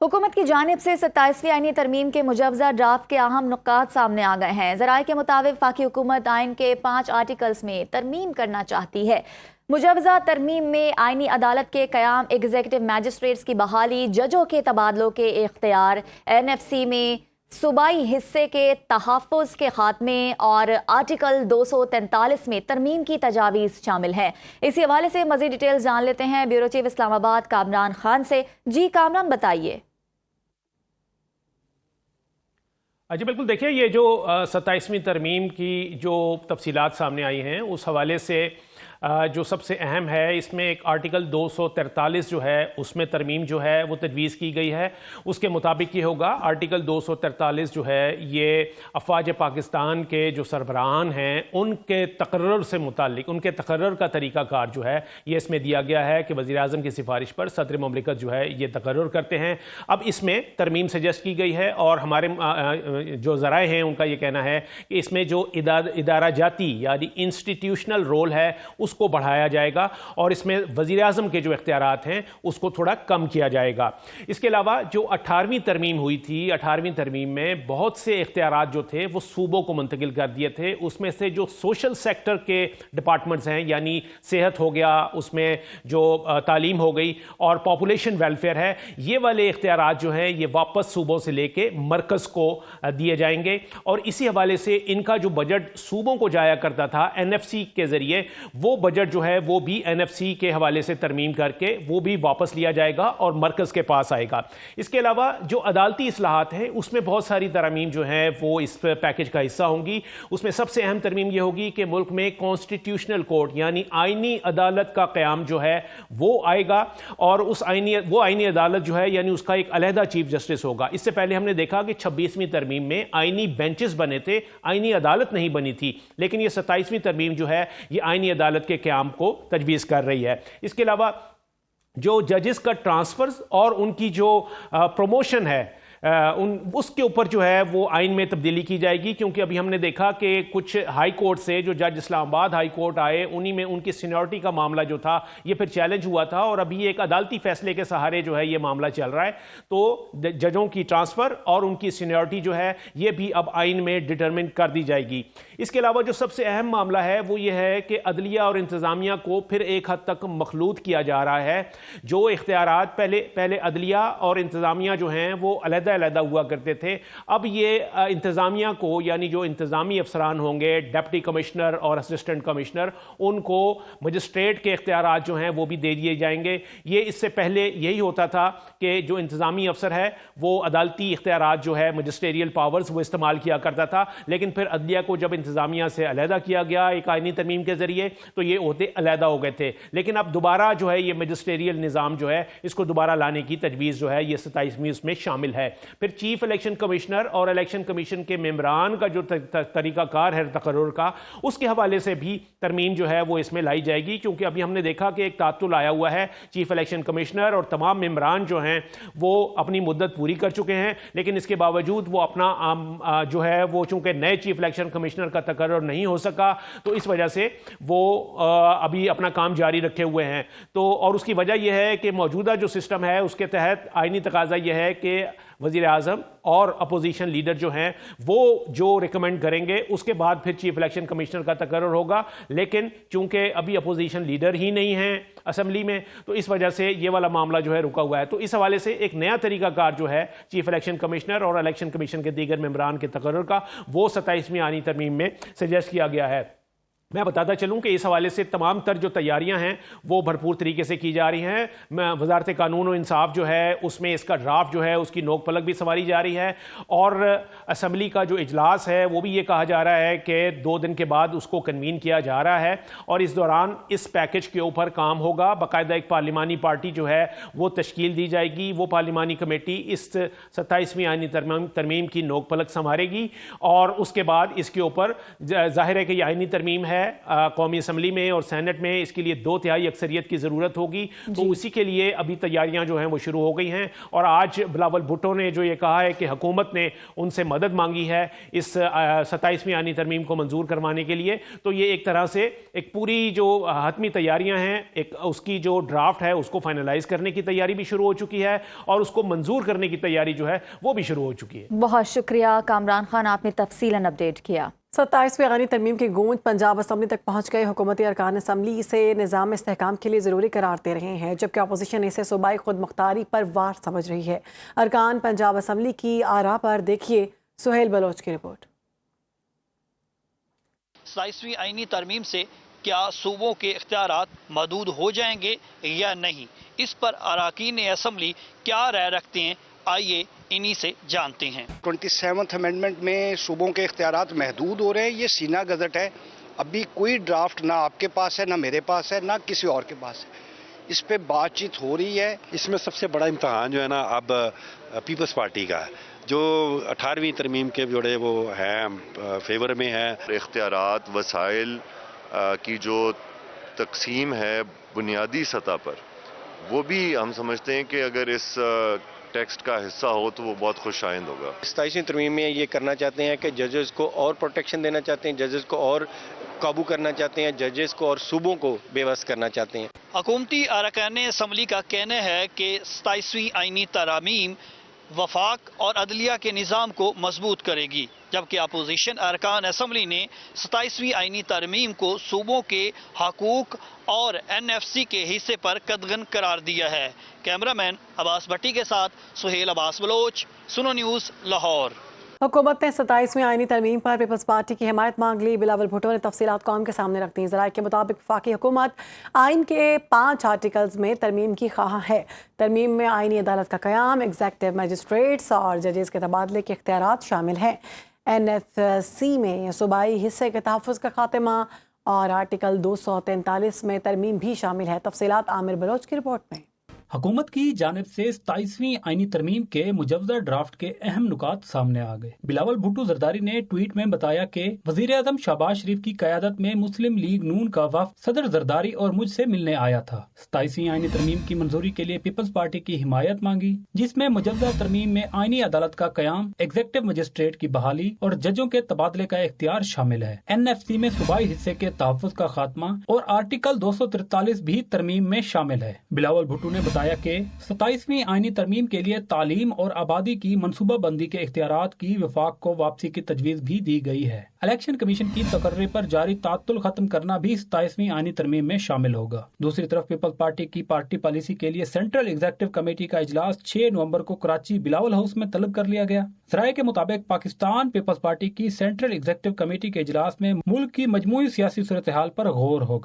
हुकूमत की जानिब से 27वीं आईनी तरमीम के मुजवजा ड्राफ्ट के अहम नुक्कात सामने आ गए हैं। ज़राए के मुताबिक वफाकी हुकूमत आइन के 5 आर्टिकल्स में तरमीम करना चाहती है। मुजवजा तरमीम में आइनी अदालत के क़याम, एग्जीक्यूटिव मैजिस्ट्रेट्स की बहाली, जजों के तबादलों के इख्तियार, NFC में सूबाई हिस्से के तहफ़्फ़ुज़ के खात्मे और आर्टिकल 243 में तरमीम की तजावीज़ शामिल हैं। इसी हवाले से मज़ीद डिटेल्स जान लेते हैं ब्यूरो चीफ इस्लामाबाद कामरान खान से। जी कामरान, बताइए। जी बिल्कुल, देखिए ये जो 27वीं तरमीम की जो तफसीलात सामने आई हैं उस हवाले से जो सबसे अहम है, इसमें एक आर्टिकल 243 जो है उसमें तरमीम जो है वो तजवीज़ की गई है। उसके मुताबिक ये होगा, आर्टिकल 243 जो है ये अफवाज पाकिस्तान के जो सरबराहान हैं उनके तकर्रुर से मुताल्लिक, उनके तकर्रुर का तरीक़ाकार जो है ये इसमें दिया गया है कि वज़ीर-ए-आज़म की सिफारिश पर सदर ममलिकत जो है ये तकर्रुर करते हैं। अब इसमें तरमीम सजेस्ट की गई है और हमारे जो ज़राए हैं उनका ये कहना है कि इसमें जो इदारा जाती यानी इंस्टीट्यूशनल रोल है उसको बढ़ाया जाएगा और इसमें वज़ीर-ए-आज़म के जो इख्तियारात हैं उसको थोड़ा कम किया जाएगा। इसके अलावा जो 18वीं तरमीम हुई थी, 18वीं तरमीम में बहुत से इख्तियारात जो थे वो सूबों को मुंतकिल कर दिए थे। उसमें से जो सोशल सेक्टर के डिपार्टमेंट्स हैं, यानी सेहत हो गया, उसमें जो तालीम हो गई और पॉपुलेशन वेलफेयर है, ये वाले इख्तियारात जो हैं ये वापस सूबों से लेके मरकज़ को दिए जाएंगे। और इसी हवाले से इनका जो बजट सूबों को जाया करता था NFC के ज़रिए, वो बजट जो है वो भी NFC के हवाले से तरमीम करके वो भी वापस लिया जाएगा और मरकज़ के पास आएगा। इसके अलावा जो अदालती इस्लाहात हैं उसमें बहुत सारी तरमीम जो हैं वो इस पैकेज का हिस्सा होंगी। उसमें सबसे अहम तरमीम ये होगी कि मुल्क में कॉन्स्टिट्यूशनल कोर्ट यानी आइनी अदालत का क़याम जो है वो आएगा और वो आइनी अदालत जो है यानी उसका एक अलहदा चीफ जस्टिस होगा। इससे पहले हमने देखा कि 26वीं तरमीम में आइनी बेंचेस बने थे, आइनी अदालत नहीं बनी थी, लेकिन ये 27वीं तरमीम जो है ये आइनी अदालत के क़याम को तजवीज़ कर रही है। इसके अलावा जो जजेस का ट्रांसफ़र्स और उनकी जो प्रमोशन है उसके ऊपर जो है वो आइन में तब्दीली की जाएगी, क्योंकि अभी हमने देखा कि कुछ हाई कोर्ट से जो जज इस्लामाबाद हाई कोर्ट आए उन्हीं में उनकी सीनियरिटी का मामला जो था ये फिर चैलेंज हुआ था और अभी एक अदालती फैसले के सहारे जो है ये मामला चल रहा है। तो जजों की ट्रांसफ़र और उनकी सीनियरिटी जो है ये भी अब आइन में डिटरमिन कर दी जाएगी। इसके अलावा जो सबसे अहम मामला है वो ये है कि अदलिया और इंतज़ामिया को फिर एक हद तक मखलूत किया जा रहा है। जो इख्तियारात पहले अदलिया और इंतज़ामिया जो हैं वो अलहदा हुआ करते थे, अब ये इंतज़ामिया को यानी जो इंतज़ामी अफसरान होंगे, डिप्टी कमिश्नर और असिस्टेंट कमिश्नर, उनको मजिस्ट्रेट के इख्तियारात जो हैं वो भी दे दिए जाएंगे। ये इससे पहले यही होता था कि जो इंतज़ामी अफसर है वो अदालती इख्तियारात जो है मजिस्ट्रेरियल पावर्स वो इस्तेमाल किया करता था, लेकिन फिर अदलिया को जब इंतज़ामिया से अलहदा किया गया एक आइनी तरमीम के ज़रिए तो ये ओहदे अलहदा हो गए थे। लेकिन अब दोबारा जो है ये मजिस्ट्रेरियल निज़ाम जो है इसको दोबारा लाने की तजवीज़ जो है ये 27वीं उसमें शामिल है। फिर चीफ इलेक्शन कमिश्नर और इलेक्शन कमीशन के मेंबरान का जो तरीकाकार है तकर्रुर का, उसके हवाले से भी तरमीम जो है वो इसमें लाई जाएगी, क्योंकि अभी हमने देखा कि एक तातुल आया हुआ है। चीफ इलेक्शन कमिश्नर और तमाम मेंबरान जो हैं वो अपनी मुद्दत पूरी कर चुके हैं, लेकिन इसके बावजूद वो अपना जो है वो चूंकि नए चीफ इलेक्शन कमिश्नर का तकर्रुर नहीं हो सका तो इस वजह से वो अभी अपना काम जारी रखे हुए हैं। तो और उसकी वजह यह है कि मौजूदा जो सिस्टम है उसके तहत आइनी तकाजा यह है कि वज़ीर-ए-आज़म और अपोजिशन लीडर जो हैं वो जो रिकमेंड करेंगे उसके बाद फिर चीफ इलेक्शन कमिश्नर का तकर्रुर होगा। लेकिन चूंकि अभी अपोजिशन लीडर ही नहीं है असेंबली में तो इस वजह से ये वाला मामला जो है रुका हुआ है। तो इस हवाले से एक नया तरीकाकार जो है चीफ इलेक्शन कमिश्नर और इलेक्शन कमीशन के दीगर मेंबरान के तकर्रुर का वो 27वीं आनी तरमीम में सजेस्ट किया गया है। मैं बताता चलूं कि इस हवाले से तमाम तर जो तैयारियां हैं वो भरपूर तरीके से की जा रही हैं। वज़ारत कानून और इंसाफ जो है उसमें इसका ड्राफ्ट जो है उसकी नोक पलक भी संवारी जा रही है और असम्बली का जो इजलास है वो भी ये कहा जा रहा है कि 2 दिन के बाद उसको कन्वीन किया जा रहा है और इस दौरान इस पैकेज के ऊपर काम होगा। बाकायदा एक पार्लिमानी पार्टी जो है वो तश्कील दी जाएगी। वो पार्लिमानी कमेटी इस 27वीं आइनी तरमीम की नोक पलक संवारेगी और उसके बाद इसके ऊपर ज़ाहिर है कि ये आइनी तरमीम है ہے قومی اسمبلی میں اور سینٹ میں اس کے لیے 2/3 اکثریت کی ضرورت ہوگی، تو اسی کے لیے ابھی تیاریاں جو ہیں وہ شروع ہو گئی ہیں، اور آج بلاول بھٹو نے جو یہ کہا ہے کہ حکومت نے ان سے مدد مانگی ہے اس 27ویں آئینی ترمیم کو منظور کروانے کے لیے، تو یہ ایک طرح سے ایک پوری جو حتمی تیاریاں ہیں، ایک اس کی جو ڈرافٹ ہے اس کو فائنلائز کرنے کی تیاری بھی شروع ہو چکی ہے اور اس کو منظور کرنے کی تیاری جو ہے وہ بھی شروع ہو چکی ہے۔ بہت شکریہ کامران خان، آپ نے تفصیلاً اپڈیٹ کیا۔ 27ویں آئینی ترمیم کی گونج پنجاب اسمبلی تک پہنچ گئے۔ حکومتی ارکان اسمبلی اسے نظام استحکام کے لیے ضروری قرار دے رہے ہیں، جبکہ اپوزیشن اسے صوبائی خود مختاری پر وار سمجھ رہی ہے۔ ارکان پنجاب اسمبلی کی آراء پر دیکھیے سہیل بلوچ کی رپورٹ۔ 27ویں آئینی ترمیم سے کیا صوبوں کے اختیارات محدود ہو جائیں گے یا نہیں، اس پر اراکین اسمبلی کیا رائے رکھتے ہیں، آئیے انہی سے جانتے ہیں۔ 27th امینڈمنٹ میں صوبوں کے اختیارات محدود ہو رہے ہیں، یہ سینہ گزٹ ہے۔ ابھی کوئی ڈرافٹ نہ آپ کے پاس ہے، نہ میرے پاس ہے، نہ کسی اور کے پاس ہے۔ اس پہ بات چیت ہو رہی ہے۔ اس میں سب سے بڑا امتحان جو ہے نا اب پیپلز پارٹی کا ہے، جو 18ویں ترمیم کے جوڑے وہ ہیں فیور میں ہیں۔ اختیارات وسائل کی جو تقسیم ہے بنیادی سطح پر، وہ بھی ہم سمجھتے ہیں کہ اگر اس ٹیکسٹ کا حصہ ہو تو وہ بہت خوش آئند ہوگا۔ 27ویں ترمیم میں یہ کرنا چاہتے ہیں کہ ججز کو اور پروٹیکشن دینا چاہتے ہیں، ججز کو اور قابو کرنا چاہتے ہیں، ججز کو اور صوبوں کو بے بس کرنا چاہتے ہیں۔ حکومتی ارکان اسمبلی کا کہنا ہے کہ 27ویں آئینی ترامیم وفاق اور عدلیہ کے نظام کو مضبوط کرے گی، جبکہ اپوزیشن ارکان اسمبلی نے 27ویں آئینی ترمیم کو صوبوں کے حقوق اور NFC کے حصے پر قدغن قرار دیا ہے۔ کیمرہ مین عباس بھٹی کے ساتھ سہیل عباس بلوچ، سنو نیوز، لاہور۔ حکومت نے 27ویں آئینی ترمیم پر پیپلز پارٹی کی حمایت مانگ لی۔ بلاول بھٹو نے تفصیلات قوم کے سامنے رکھ دیں۔ ذرائع کے مطابق وفاقی حکومت آئین کے 5 آرٹیکلز میں ترمیم کی خواہاں ہے۔ ترمیم میں آئینی عدالت کا قیام، ایگزیکٹو میجسٹریٹس اور ججز کے تبادلے کے اختیارات شامل ہیں۔ NFC میں صوبائی حصے کے تحفظ کا خاتمہ اور آرٹیکل 243 میں ترمیم بھی شامل ہے۔ تفصیلات عامر بلوچ کی رپورٹ میں۔ حکومت کی جانب سے 27ویں آئینی ترمیم کے مجوزہ ڈرافٹ کے اہم نکات سامنے آ گئے۔ بلاول بھٹو زرداری نے ٹویٹ میں بتایا کہ وزیر اعظم شہباز شریف کی قیادت میں مسلم لیگ نون کا وفد صدر زرداری اور مجھ سے ملنے آیا تھا۔ 27ویں آئینی ترمیم کی منظوری کے لیے پیپلز پارٹی کی حمایت مانگی، جس میں مجوزہ ترمیم میں آئینی عدالت کا قیام، ایگزیکٹو مجسٹریٹ کی بحالی اور ججوں کے تبادلے کا اختیار شامل ہے۔ NFC میں صوبائی حصے کے تحفظ کا خاتمہ اور آرٹیکل 243 بھی ترمیم میں شامل ہے۔ بلاول بھٹو نے بتایا کہ 27ویں آئینی ترمیم کے لیے تعلیم اور آبادی کی منصوبہ بندی کے اختیارات کی وفاق کو واپسی کی تجویز بھی دی گئی ہے۔ الیکشن کمیشن کی تقرری پر جاری تعطل ختم کرنا بھی 27ویں آئینی ترمیم میں شامل ہوگا۔ دوسری طرف پیپلز پارٹی کی پارٹی پالیسی کے لیے سینٹرل ایگزیکٹو کمیٹی کا اجلاس 6 نومبر کو کراچی بلاول ہاؤس میں طلب کر لیا گیا۔ ذرائع کے مطابق پاکستان پیپلز پارٹی کی سینٹرل ایگزیکٹو کمیٹی کے اجلاس میں ملک کی مجموعی سیاسی صورتحال پر غور ہوگا۔